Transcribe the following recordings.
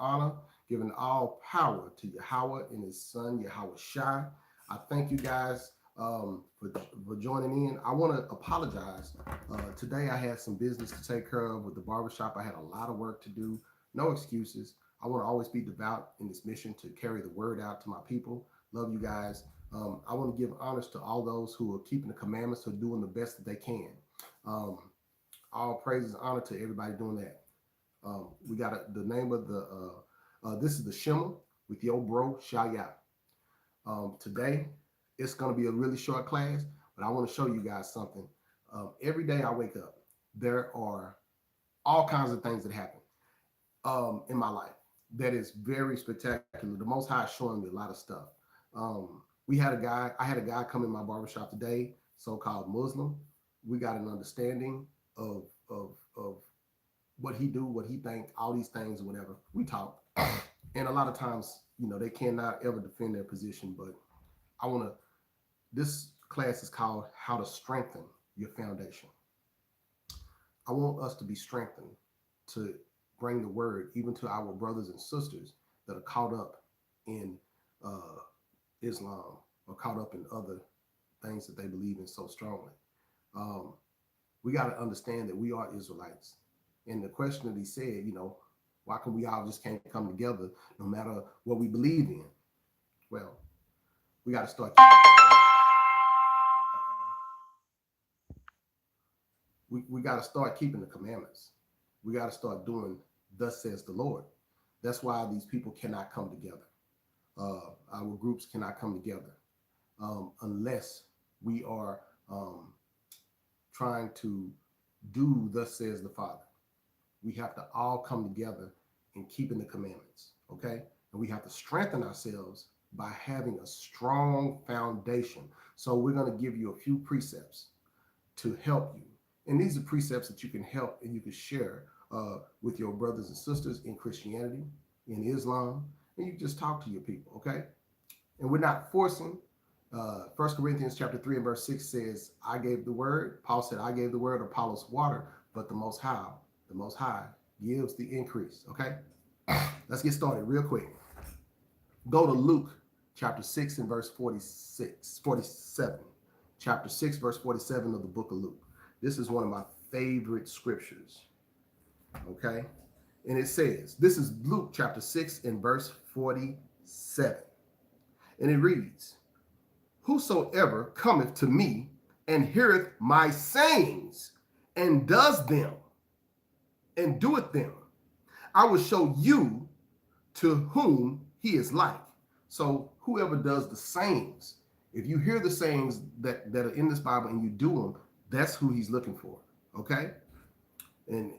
honor, giving all power to Yahweh and his son, Yahweh Shai. I thank you guys for joining in. I want to apologize. Today I had some business to take care of with the barbershop. I had a lot of work to do. No excuses. I want to always be devout in this mission to carry the word out to my people. Love you guys. I want to give honors to all those who are keeping the commandments, who are doing the best that they can. All praise and honor to everybody doing that. We got the name of this is the Shema with your bro, Shi'yah. Today, it's going to be a really short class, but I want to show you guys something. Every day I wake up, there are all kinds of things that happen in my life that is very spectacular. The Most High is showing me a lot of stuff. I had a guy come in my barbershop today, so-called Muslim. We got an understanding of what he do, what he think, all these things or whatever. We talk. And a lot of times, they cannot ever defend their position, but this class is called How to Strengthen Your Foundation. I want us to be strengthened to bring the word even to our brothers and sisters that are caught up in Islam or caught up in other things that they believe in so strongly. We got to understand that we are Israelites. And the question that he said, why can we all just can't come together no matter what we believe in? Well, we got to start we got to start keeping the commandments. We got to start doing thus says the Lord. That's why these people cannot come together. Our groups cannot come together unless we are trying to do thus says the Father. We have to all come together in keeping the commandments, okay? And we have to strengthen ourselves by having a strong foundation. So we're going to give you a few precepts to help you. And these are precepts that you can help and you can share with your brothers and sisters in Christianity, in Islam, and you just talk to your people, okay? And we're not forcing. 1 Corinthians chapter 3 and verse 6 says, I gave the word. Paul said, I gave the word, Apollos water, but the Most High gives the increase, okay? Let's get started real quick. Go to Luke chapter 6 and verse 47. Chapter 6, verse 47 of the book of Luke. This is one of my favorite scriptures, okay? And it says, this is Luke chapter 6 and verse 47. And it reads, whosoever cometh to me and heareth my sayings and does them and doeth them, I will show you to whom he is like. So whoever does the sayings, if you hear the sayings that are in this Bible and you do them, that's who he's looking for, okay? And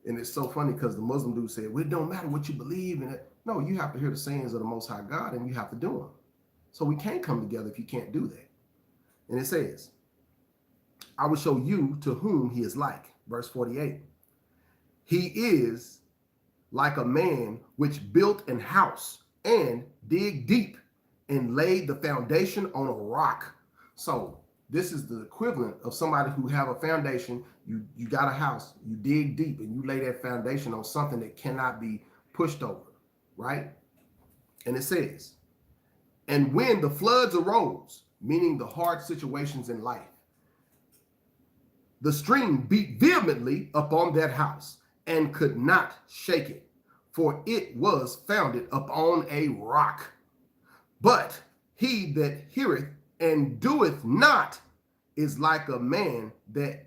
it's so funny because the Muslim dude said, well, it don't matter what you believe in it. No, you have to hear the sayings of the Most High God and you have to do them. So we can't come together if you can't do that. And it says, I will show you to whom he is like. Verse 48. He is like a man which built an house and dig deep and laid the foundation on a rock. So this is the equivalent of somebody who have a foundation. You got a house, you dig deep and you lay that foundation on something that cannot be pushed over, right? And it says, and when the floods arose, meaning the hard situations in life, the stream beat vehemently upon that house and could not shake it, for it was founded upon a rock. But he that heareth and doeth not is like a man that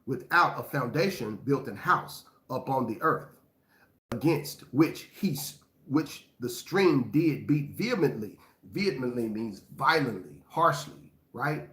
without a foundation built an house upon the earth, against which the stream did beat vehemently. Vehemently means violently, harshly, right?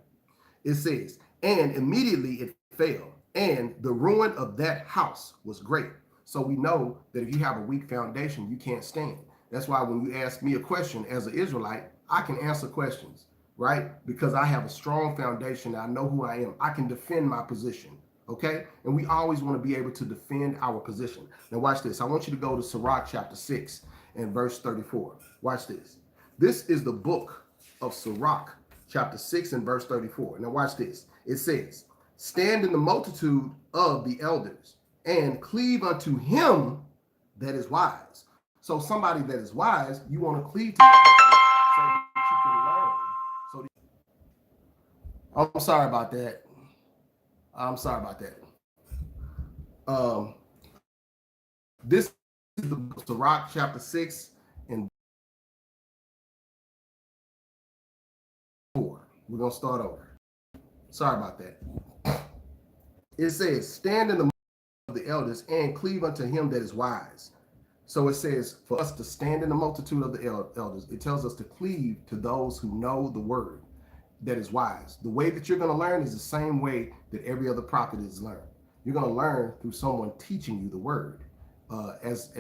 It says, and immediately it fell, and the ruin of that house was great. So we know that if you have a weak foundation, you can't stand. That's why when you ask me a question as an Israelite, I can answer questions, right? Because I have a strong foundation. I know who I am. I can defend my position, okay? And we always want to be able to defend our position. Now watch this. I want you to go to Sirach chapter 6 and verse 34. Watch this. This is the book of Sirach chapter 6 and verse 34. Now watch this. It says, stand in the multitude of the elders and cleave unto him that is wise. So somebody that is wise, you want to cleave to that person so that you can learn. So I'm sorry about that. I'm sorry about that. Um, this is the book of Sirach, chapter 6 and 4. We're going to start over. Sorry about that. It says, stand in the of the elders and cleave unto him that is wise. So it says for us to stand in the multitude of the elders. It tells us to cleave to those who know the word that is wise. The way that you're going to learn is the same way that every other prophet is learned. You're going to learn through someone teaching you the word. As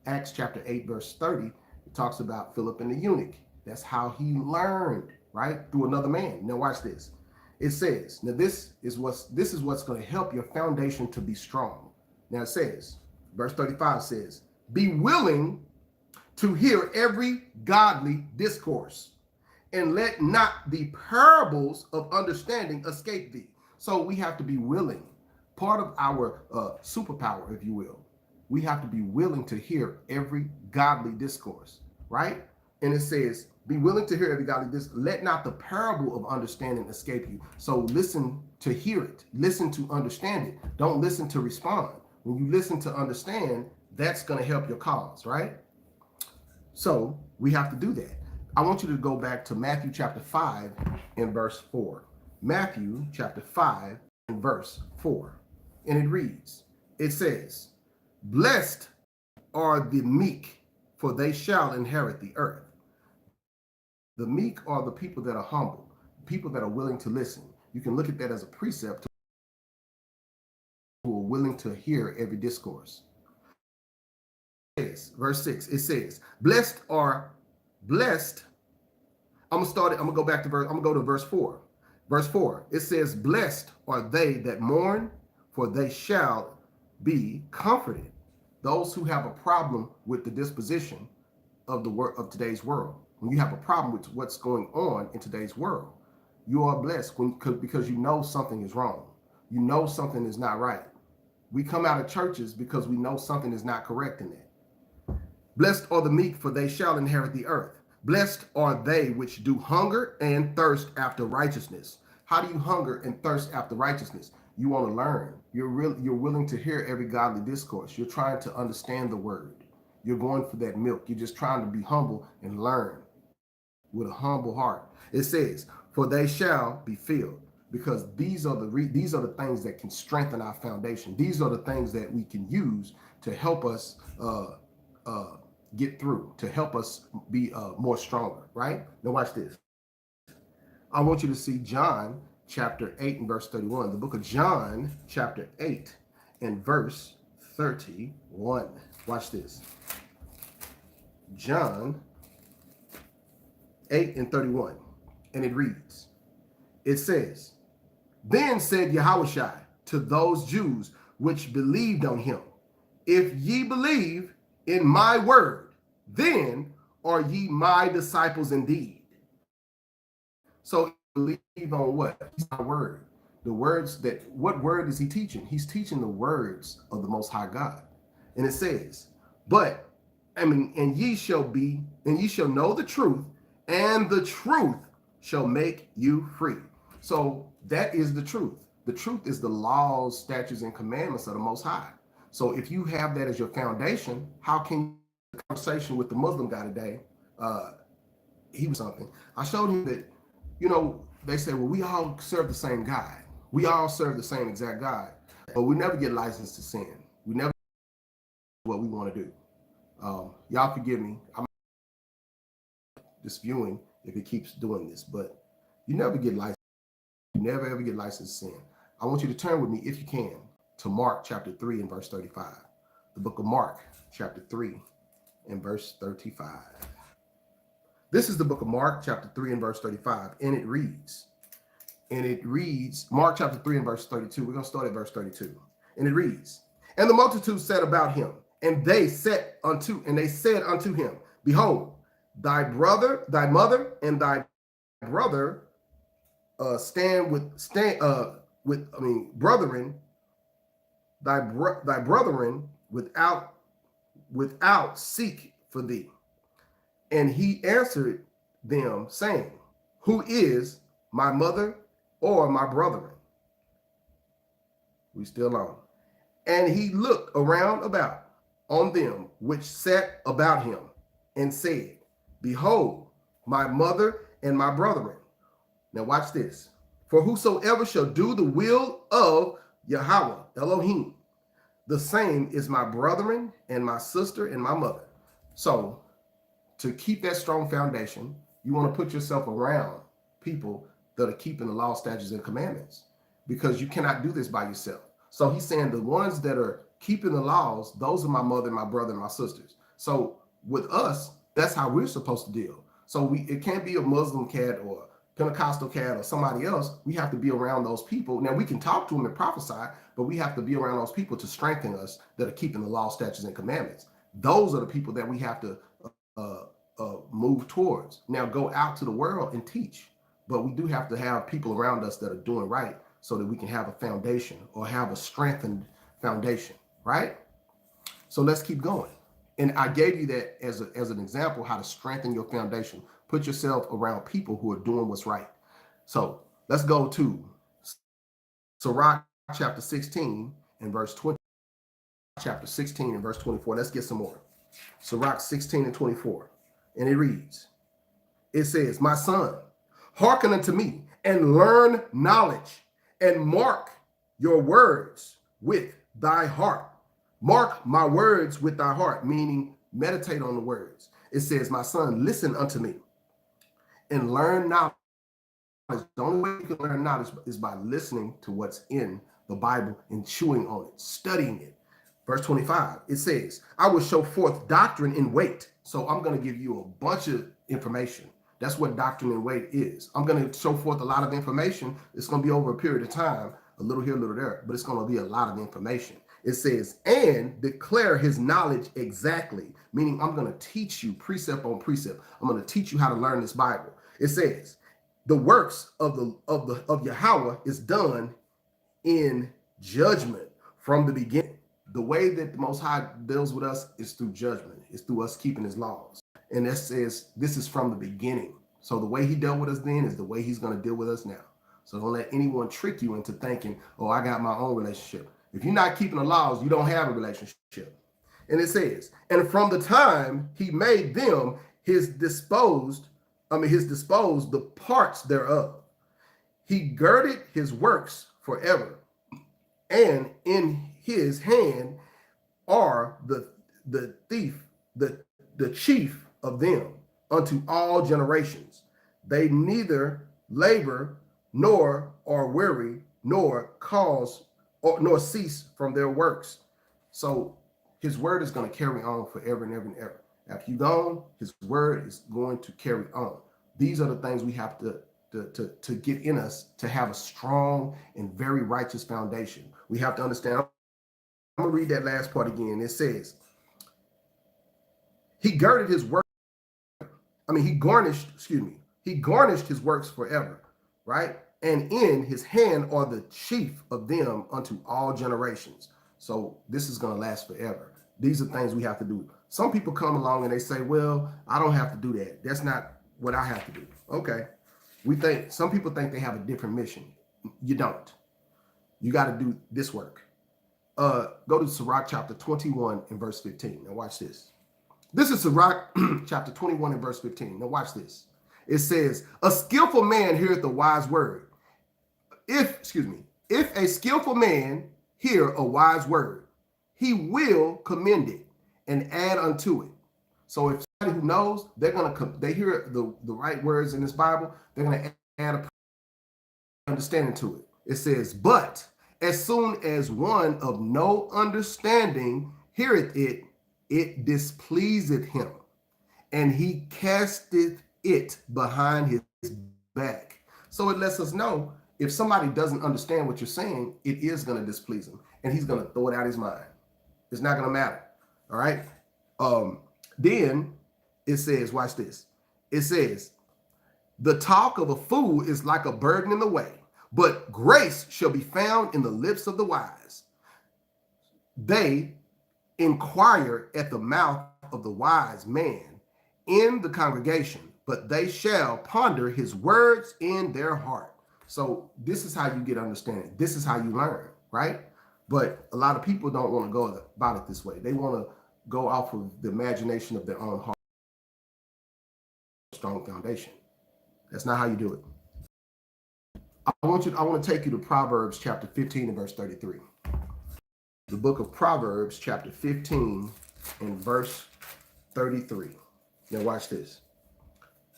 Acts chapter 8 verse 30, it talks about Philip and the eunuch. That's how he learned, right? Through another man. Now watch this. It says, now this is what's going to help your foundation to be strong. Now it says, verse 35 says, be willing to hear every godly discourse, and let not the parables of understanding escape thee. So we have to be willing. Part of our superpower, if you will, we have to be willing to hear every godly discourse, right? And it says, be willing to hear every godly discourse. Let not the parable of understanding escape you. So listen to hear it. Listen to understand it. Don't listen to respond. When you listen to understand, that's going to help your cause, right? So we have to do that. I want you to go back to Matthew chapter 5 and verse 4. Matthew chapter 5 and verse 4. And it reads, it says, blessed are the meek, for they shall inherit the earth. The meek are the people that are humble, people that are willing to listen. You can look at that as a precept to who are willing to hear every discourse. Verse 6, it says, blessed. I'm gonna go back to verse, I'm gonna go to verse 4. Verse 4, it says, blessed are they that mourn, for they shall be comforted. Those who have a problem with the disposition of the work of today's world. When you have a problem with what's going on in today's world, you are blessed because you know something is wrong. You know something is not right. We come out of churches because we know something is not correct in that. Blessed are the meek, for they shall inherit the earth. Blessed are they which do hunger and thirst after righteousness. How do you hunger and thirst after righteousness? You want to learn. You're willing to hear every godly discourse. You're trying to understand the word. You're going for that milk. You're just trying to be humble and learn with a humble heart. It says, for they shall be filled, because these are the things that can strengthen our foundation. These are the things that we can use to help us get through, to help us be more stronger, right? Now watch this. I want you to see John chapter 8 and verse 31. The book of John chapter 8 and verse 31. Watch this. John 8 and 31. And it reads, it says, then said Yahushua to those Jews which believed on him, if ye believe in my word, then are ye my disciples indeed. So believe on what? My word. The words that, what word is he teaching? He's teaching the words of the Most High God. And it says, and ye shall know the truth, and the truth shall make you free. So that is the truth. The truth is the laws, statutes, and commandments of the Most High. So if you have that as your foundation, how can you have a conversation with the Muslim guy today? He was something. I showed him that, they say, well, we all serve the same God. We all serve the same exact God, but we never get licensed to sin. We never do what we want to do. Y'all forgive me. I'm just viewing if it keeps doing this, but you never get licensed. You never ever get licensed to sin. I want you to turn with me, if you can, to Mark chapter 3 and verse 35. The book of Mark chapter 3 and verse 35. This is the book of Mark chapter 3 and verse 35. And it reads, Mark chapter 3 and verse 32. We're going to start at verse 32. And it reads, and the multitude said about him, and they said unto him, behold, thy mother and thy brother brethren, thy brethren without without seek for thee. And he answered them, saying, who is my mother or my brethren? We still on. And he looked around about on them which sat about him, and said, behold, my mother and my brethren. Now watch this. For whosoever shall do the will of Yahweh, Elohim, the same is my brethren and my sister and my mother. So to keep that strong foundation, you want to put yourself around people that are keeping the law, statutes, and commandments, because you cannot do this by yourself. So he's saying the ones that are keeping the laws, those are my mother, my brother, and my sisters. So with us, that's how we're supposed to deal. So it can't be a Muslim cat or Pentecostal cat or somebody else. We have to be around those people. Now we can talk to them and prophesy, but we have to be around those people to strengthen us that are keeping the law, statutes, and commandments. Those are the people that we have to move towards. Now go out to the world and teach, but we do have to have people around us that are doing right, so that we can have a foundation, or have a strengthened foundation, right? So let's keep going. And I gave you that as an example, how to strengthen your foundation. Put yourself around people who are doing what's right. So let's go to Sirach chapter 16 and verse 20. Chapter 16 and verse 24. Let's get some more. Sirach 16 and 24. And it reads, it says, my son, hearken unto me and learn knowledge, and mark your words with thy heart. Mark my words with thy heart, meaning meditate on the words. It says, my son, listen unto me and learn knowledge. The only way you can learn knowledge is by listening to what's in the Bible and chewing on it, studying it. Verse 25, it says, I will show forth doctrine in weight. So I'm going to give you a bunch of information. That's what doctrine and weight is. I'm going to show forth a lot of information. It's going to be over a period of time, a little here, a little there, but it's going to be a lot of information. It says, and declare his knowledge exactly, meaning I'm going to teach you precept on precept. I'm going to teach you how to learn this Bible. It says, the works of Yahweh is done in judgment from the beginning. The way that the Most High deals with us is through judgment. It's through us keeping his laws. And that says this is from the beginning. So the way he dealt with us then is the way he's going to deal with us now. So don't let anyone trick you into thinking, oh, I got my own relationship. If you're not keeping the laws, you don't have a relationship. And it says, and from the time he made them his disposed, the parts thereof, he girded his works forever. And in his hand are the thief, the chief of them unto all generations. They neither labor nor are weary, nor cease from their works. So his word is going to carry on forever and ever and ever. After you're gone, his word is going to carry on. These are the things we have to get in us to have a strong and very righteous foundation. We have to understand. I'm going to read that last part again. It says, he girded his work. He garnished his works forever, right? And in his hand are the chief of them unto all generations. So this is going to last forever. These are things we have to do. Some people come along and they say, well, I don't have to do that. That's not what I have to do. Okay. Some people think they have a different mission. You don't. You got to do this work. Go to Sirach chapter 21 and verse 15. Now watch this. This is Sirach chapter 21 and verse 15. Now watch this. It says, a skillful man heareth the wise word. If a skillful man hear a wise word, he will commend it and add unto it. So if somebody who knows, they hear the right words in this Bible, they're going to add a understanding to it. It says, but as soon as one of no understanding heareth it, it displeaseth him, and he casteth it behind his back. So it lets us know if somebody doesn't understand what you're saying, it is going to displease him, and he's going to throw it out of his mind. It's not going to matter. All right. Then it says, watch this. It says, the talk of a fool is like a burden in the way, but grace shall be found in the lips of the wise. They inquire at the mouth of the wise man in the congregation, but they shall ponder his words in their heart. So this is how you get understanding. This is how you learn, right? But a lot of people don't want to go about it this way. They want to go off of the imagination of their own heart. Strong foundation. That's not how you do it. I want to take you to Proverbs chapter 15 and verse 33. The book of Proverbs chapter 15 and verse 33. Now watch this.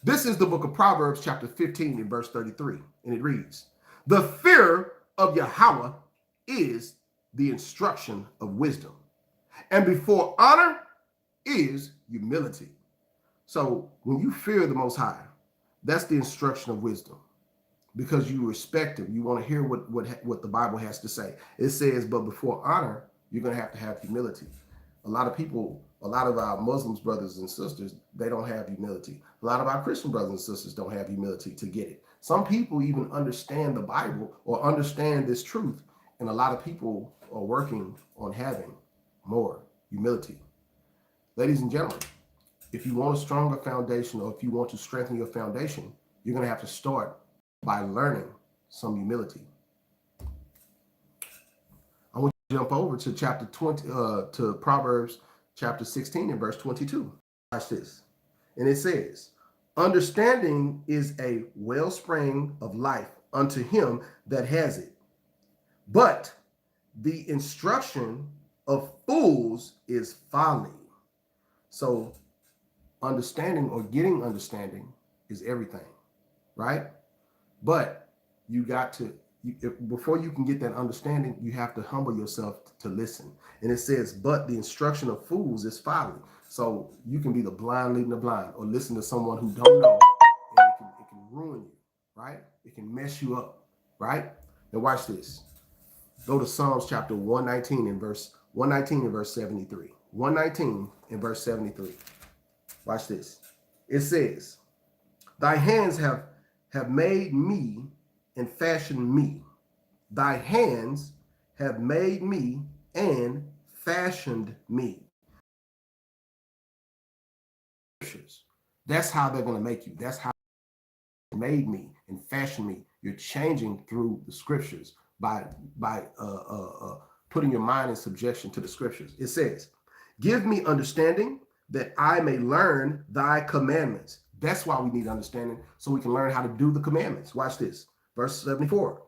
This is the book of Proverbs chapter 15 and verse 33. And it reads, "The fear of Yahweh is the instruction of wisdom, and before honor is humility." So when you fear the Most High, that's the instruction of wisdom, because you respect him. You want to hear what the Bible has to say. It says, but before honor, you're going to have humility. A lot of people, a lot of our Muslims brothers and sisters, they don't have humility. A lot of our Christian brothers and sisters don't have humility to get it. Some people even understand the Bible or understand this truth, and a lot of people are working on having more humility. Ladies and gentlemen, if you want a stronger foundation, or if you want to strengthen your foundation, you're going to have to start by learning some humility. I want you to jump over to chapter 20, to Proverbs chapter 16 and verse 22. Watch this. And it says, "Understanding is a wellspring of life unto him that has it, but the instruction of fools is folly." So understanding or getting understanding is everything, right? But you got to, before you can get that understanding, you have to humble yourself to listen. And it says, but the instruction of fools is folly. So you can be the blind leading the blind, or listen to someone who don't know, and it can ruin you, right? It can mess you up, right? Now watch this. Go to Psalms chapter 119 and verse 73. 119 and verse 73. Watch this. It says, "Thy hands have made me and fashioned me. Thy hands have made me and fashioned me." That's how they're going to make you. That's how they made me and fashioned me. You're changing through the scriptures by putting your mind in subjection to the scriptures. It says, "Give me understanding that I may learn thy commandments." That's why we need understanding, so we can learn how to do the commandments. Watch this. Verse 74.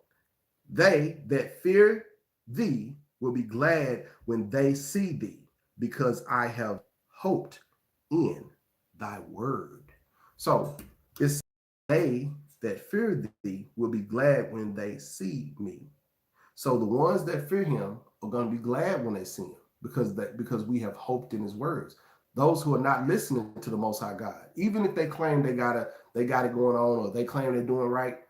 "They that fear thee will be glad when they see thee, because I have hoped in thy word." So it's they that fear thee will be glad when they see me. So the ones that fear him are going to be glad when they see him, because we have hoped in his words. Those who are not listening to the Most High God, even if they claim they got it going on, or they claim they're doing right,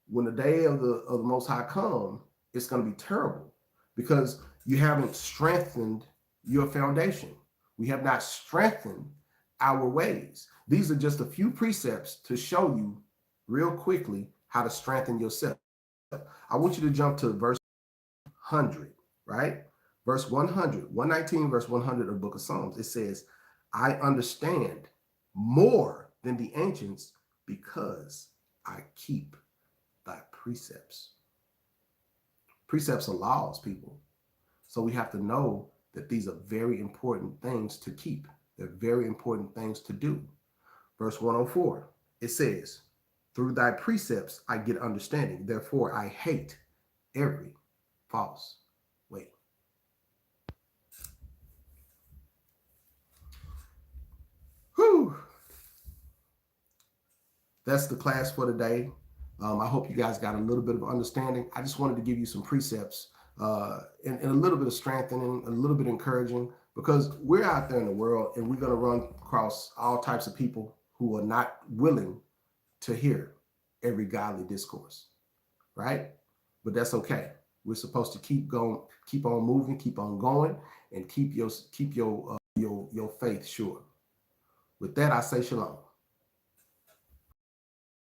when the day of the Most High come, it's going to be terrible, because you haven't strengthened your foundation. We have not strengthened our ways. These are just a few precepts to show you real quickly how to strengthen yourself. I want you to jump to verse 100, right? Verse 100, 119, verse 100 of the book of Psalms. It says, "I understand more than the ancients, because I keep thy precepts." Precepts are laws, people. So we have to know that these are very important things to keep. They're very important things to do. Verse 104, it says, "Through thy precepts I get understanding. Therefore I hate every false way." Whew. That's the class for today. I hope you guys got a little bit of understanding. I just wanted to give you some precepts and a little bit of strengthening, a little bit encouraging, because we're out there in the world, and we're going to run across all types of people who are not willing to hear every godly discourse, right? But that's okay. We're supposed to keep going, keep on moving, keep on going, and keep your faith sure. With that, I say shalom.